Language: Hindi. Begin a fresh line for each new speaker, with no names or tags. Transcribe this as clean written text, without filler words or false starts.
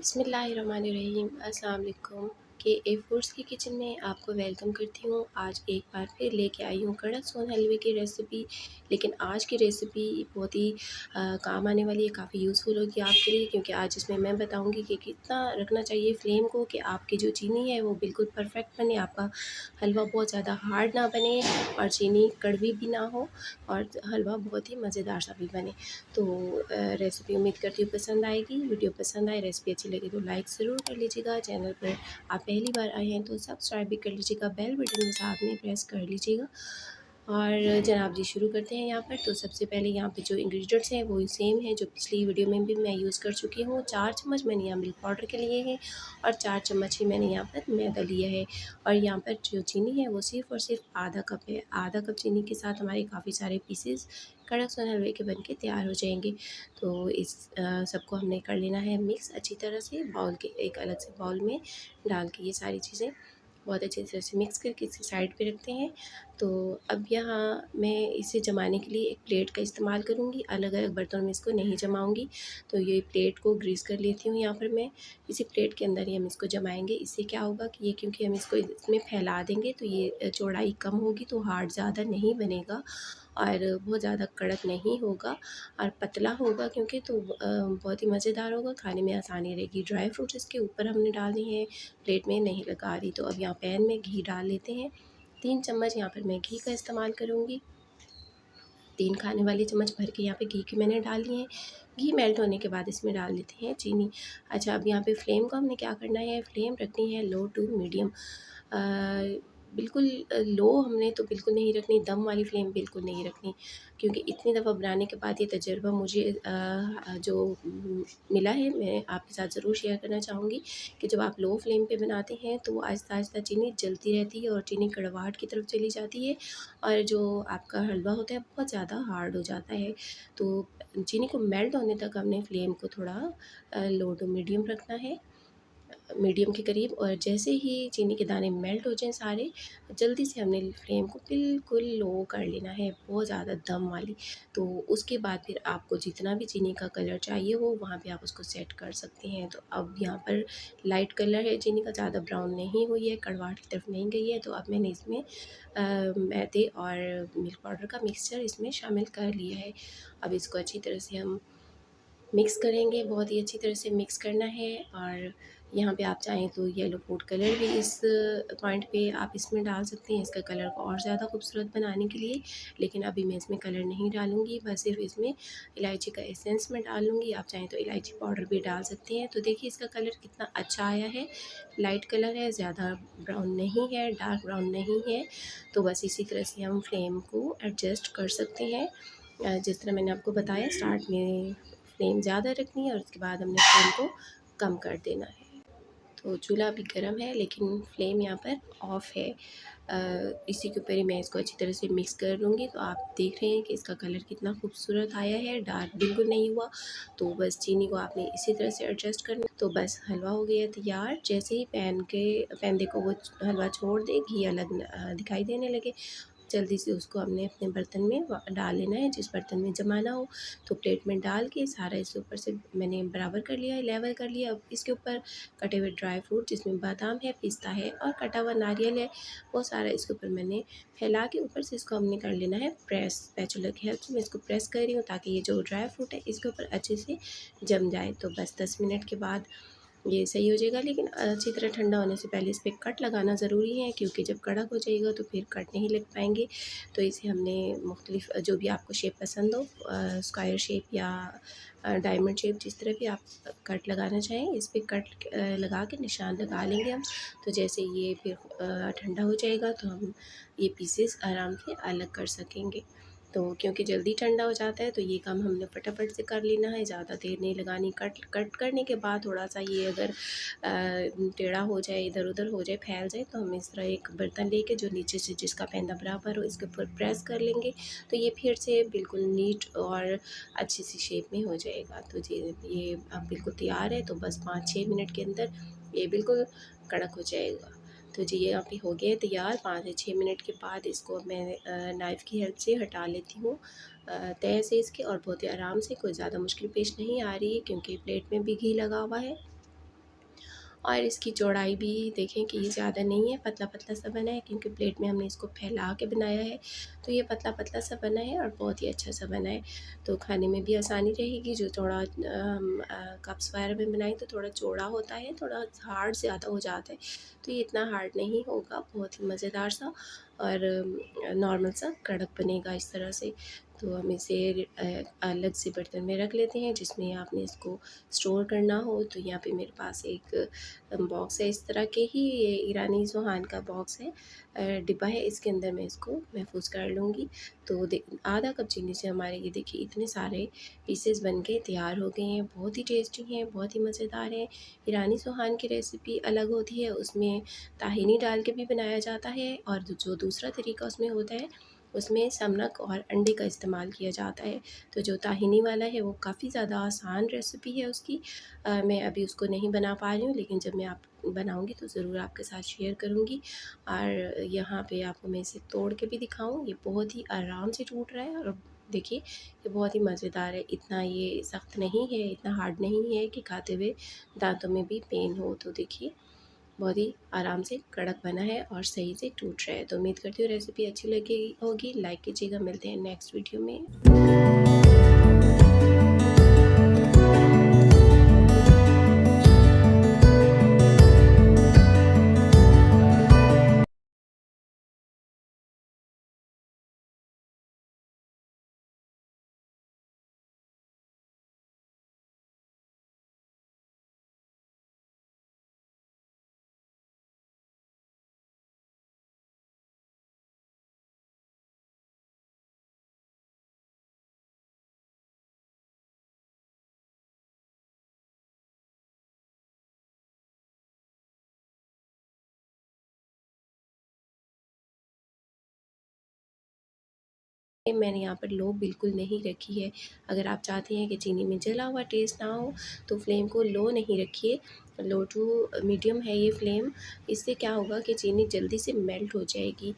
बिस्मिल्लाहिर्रहमानिर्रहीम। अस्सलाम वालेकुम। के ए फूड्स की किचन में आपको वेलकम करती हूँ। आज एक बार फिर लेके आई हूँ कड़क सोन हलवे की रेसिपी। लेकिन आज की रेसिपी बहुत ही काम आने वाली है, काफ़ी यूज़फुल होगी आपके लिए, क्योंकि आज इसमें मैं बताऊँगी कि कितना रखना चाहिए फ्लेम को कि आपकी जो चीनी है वो बिल्कुल परफेक्ट बने, आपका हलवा बहुत ज़्यादा हार्ड ना बने और चीनी कड़वी भी ना हो और हलवा बहुत ही मज़ेदार सा भी बने। तो रेसिपी उम्मीद करती हूँ पसंद आएगी। वीडियो पसंद आए, रेसिपी अच्छी लगे तो लाइक ज़रूर कर लीजिएगा। चैनल पर आप पहली बार आए हैं तो सब्सक्राइब भी कर लीजिएगा, बेल बटन भी साथ में प्रेस कर लीजिएगा। और जनाब जी शुरू करते हैं यहाँ पर। तो सबसे पहले यहाँ पे जो इंग्रेडिएंट्स हैं वो सेम है जो पिछली वीडियो में भी मैं यूज़ कर चुकी हूँ। 4 चम्मच मैंने यहाँ मिल्क पाउडर के लिए है और 4 चम्मच ही मैंने यहाँ पर मैदा लिया है। और यहाँ पर जो चीनी है वो सिर्फ़ और सिर्फ आधा कप है। आधा कप चीनी के साथ हमारे काफ़ी सारे पीसेस कड़क सोन हलवे के बन के तैयार हो जाएंगे। तो इस सबको हमने कर लेना है मिक्स अच्छी तरह से, बाउल के एक अलग से बाउल में डाल के ये सारी चीज़ें बहुत अच्छी तरह से मिक्स करके इसे साइड पे रखते हैं। तो अब यहाँ मैं इसे जमाने के लिए एक प्लेट का इस्तेमाल करूँगी, अलग अलग बर्तनों में इसको नहीं जमाऊँगी। तो ये प्लेट को ग्रीस कर लेती हूँ यहाँ पर मैं। इसी प्लेट के अंदर ही हम इसको जमाएंगे। इससे क्या होगा कि ये, क्योंकि हम इसको इसमें फैला देंगे तो ये चौड़ाई कम होगी, तो हार्ड ज़्यादा नहीं बनेगा और बहुत ज़्यादा कड़क नहीं होगा और पतला होगा, क्योंकि तो बहुत ही मज़ेदार होगा, खाने में आसानी रहेगी। ड्राई फ्रूट्स इसके ऊपर हमने डालने हैं, प्लेट में नहीं लगा रही। तो अब यहाँ पैन में घी डाल लेते हैं। 3 चम्मच यहाँ पर मैं घी का इस्तेमाल करूँगी। 3 खाने वाले चम्मच भर के यहाँ पे घी के मैंने डाल लिए हैं। घी मेल्ट होने के बाद इसमें डाल देते हैं चीनी। अच्छा, अब यहाँ पे फ्लेम को हमने क्या करना है, फ्लेम रखनी है लो टू मीडियम। बिल्कुल लो हमने तो बिल्कुल नहीं रखनी, दम वाली फ्लेम बिल्कुल नहीं रखनी, क्योंकि इतनी दफ़ा बनाने के बाद ये तजुर्बा मुझे जो मिला है, मैं आपके साथ ज़रूर शेयर करना चाहूँगी कि जब आप लो फ्लेम पे बनाते हैं तो आहिस्ता आहिस्ता चीनी जलती रहती है और चीनी कड़वाहट की तरफ चली जाती है और जो आपका हलवा होता है बहुत ज़्यादा हार्ड हो जाता है। तो चीनी को मेल्ट होने तक हमने फ्लेम को थोड़ा लो टू मीडियम रखना है, मीडियम के करीब। और जैसे ही चीनी के दाने मेल्ट हो जाएं सारे, जल्दी से हमने फ्लेम को बिल्कुल लो कर लेना है, बहुत ज़्यादा दम वाली। तो उसके बाद फिर आपको जितना भी चीनी का कलर चाहिए हो वहाँ पे आप उसको सेट कर सकते हैं। तो अब यहाँ पर लाइट कलर है चीनी का, ज़्यादा ब्राउन नहीं हुई है, कड़वाहट की तरफ नहीं गई है। तो अब मैंने इसमें मैदे और मिल्क पाउडर का मिक्सचर इसमें शामिल कर लिया है। अब इसको अच्छी तरह से हम मिक्स करेंगे, बहुत ही अच्छी तरह से मिक्स करना है। और यहाँ पे आप चाहें तो येलो फूड कलर भी इस पॉइंट पे आप इसमें डाल सकते हैं, इसका कलर को और ज़्यादा खूबसूरत बनाने के लिए। लेकिन अभी मैं इसमें कलर नहीं डालूँगी, बस सिर्फ इसमें इलायची का एसेंस मैं डालूँगी। आप चाहें तो इलायची पाउडर भी डाल सकते हैं। तो देखिए इसका कलर कितना अच्छा आया है, लाइट कलर है, ज़्यादा ब्राउन नहीं है, डार्क ब्राउन नहीं है। तो बस इसी तरह से हम फ्लेम को एडजस्ट कर सकते हैं। जिस तरह मैंने आपको बताया, स्टार्ट में फ्लेम ज़्यादा रखनी है और उसके बाद हमने फ्लेम को कम कर देना है। तो चूल्हा अभी गर्म है लेकिन फ्लेम यहाँ पर ऑफ़ है। इसी के ऊपर ही मैं इसको अच्छी तरह से मिक्स कर लूँगी। तो आप देख रहे हैं कि इसका कलर कितना खूबसूरत आया है, डार्क बिल्कुल नहीं हुआ। तो बस चीनी को आपने इसी तरह से एडजस्ट करना। तो बस हलवा हो गया तैयार। जैसे ही पैन देखो वो हलवा छोड़ दे, घी अलग दिखाई देने लगे, जल्दी से उसको हमने अपने बर्तन में डाल लेना है, जिस बर्तन में जमाना हो। तो प्लेट में डाल के सारा इसके ऊपर से मैंने बराबर कर लिया है, लेवल कर लिया। अब इसके ऊपर कटे हुए ड्राई फ्रूट, जिसमें बादाम है, पिस्ता है और कटा हुआ नारियल है, वो सारा इसके ऊपर मैंने फैला के ऊपर से इसको हमने कर लेना है प्रेस। स्पैचुला की हेल्प से मैं इसको प्रेस कर रही हूँ ताकि ये जो ड्राई फ्रूट है इसके ऊपर अच्छे से जम जाए। तो बस 10 मिनट के बाद ये सही हो जाएगा। लेकिन अच्छी तरह ठंडा होने से पहले इस पे कट लगाना ज़रूरी है, क्योंकि जब कड़क हो जाएगा तो फिर कट नहीं लग पाएंगे। तो इसे हमने मुख्तलिफ जो भी आपको शेप पसंद हो, स्क्वायर शेप या डायमंड शेप, जिस तरह भी आप कट लगाना चाहें, इस पर कट लगा के निशान लगा लेंगे हम। तो जैसे ये फिर ठंडा हो जाएगा तो हम ये पीसेस आराम से अलग कर सकेंगे। तो क्योंकि जल्दी ठंडा हो जाता है तो ये काम हमने फटाफट से कर लेना है, ज़्यादा देर नहीं लगानी। कट करने के बाद थोड़ा सा ये अगर टेढ़ा हो जाए, इधर उधर हो जाए, फैल जाए, तो हम इस तरह एक बर्तन लेके जो नीचे से जिसका पैंदा बराबर हो इसके ऊपर प्रेस कर लेंगे। तो ये फिर से बिल्कुल नीट और अच्छी सी शेप में हो जाएगा। तो जी ये अब बिल्कुल तैयार है। तो बस 5-6 मिनट के अंदर ये बिल्कुल कड़क हो जाएगा। तो जी ये अभी हो गया है तैयार। 5 से 6 मिनट के बाद इसको मैं नाइफ़ की हेल्प से हटा लेती हूँ तह से इसके, और बहुत ही आराम से, कोई ज़्यादा मुश्किल पेश नहीं आ रही है क्योंकि प्लेट में भी घी लगा हुआ है। और इसकी चौड़ाई भी देखें कि ये ज़्यादा नहीं है, पतला पतला सा बना है क्योंकि प्लेट में हमने इसको फैला के बनाया है, तो ये पतला पतला सा बना है और बहुत ही अच्छा सा बना है। तो खाने में भी आसानी रहेगी। जो थोड़ा हम कप्स वगैरह में बनाएं तो थोड़ा चौड़ा होता है, थोड़ा हार्ड ज़्यादा हो जाता है, तो ये इतना हार्ड नहीं होगा, बहुत ही मज़ेदार सा और नॉर्मल सा कड़क बनेगा इस तरह से। तो हम इसे अलग से बर्तन में रख लेते हैं जिसमें आपने इसको स्टोर करना हो। तो यहाँ पे मेरे पास एक बॉक्स है इस तरह के ही, ये ईरानी ज़ुहान का बॉक्स है, डिब्बा है, इसके अंदर मैं इसको महफूज कर लूँगी। तो आधा कप चीनी से हमारे ये देखिए इतने सारे पीसेस बन के तैयार हो गए हैं। बहुत ही टेस्टी हैं, बहुत ही मज़ेदार हैं। ईरानी ज़ुहान की रेसिपी अलग होती है, उसमें ताहीनी डाल के भी बनाया जाता है, और जो दूसरा तरीका उसमें होता है उसमें समनक और अंडे का इस्तेमाल किया जाता है। तो जो ताहिनी वाला है वो काफ़ी ज़्यादा आसान रेसिपी है उसकी। मैं अभी उसको नहीं बना पा रही हूँ, लेकिन जब मैं आप बनाऊँगी तो ज़रूर आपके साथ शेयर करूँगी। और यहाँ पे आपको मैं इसे तोड़ के भी दिखाऊँ, ये बहुत ही आराम से टूट रहा है और देखिए ये बहुत ही मज़ेदार है। इतना ये सख्त नहीं है, इतना हार्ड नहीं है कि खाते हुए दाँतों में भी पेन हो। तो देखिए बहुत ही आराम से कड़क बना है और सही से टूट रहा है। तो उम्मीद करती हूँ रेसिपी अच्छी लगी होगी, लाइक कीजिएगा। मिलते हैं नेक्स्ट वीडियो में। मैंने यहाँ पर लो बिल्कुल नहीं रखी है। अगर आप चाहते हैं कि चीनी में जला हुआ टेस्ट ना हो तो फ्लेम को लो नहीं रखिए, लो टू मीडियम है ये फ्लेम। इससे क्या होगा कि चीनी जल्दी से मेल्ट हो जाएगी।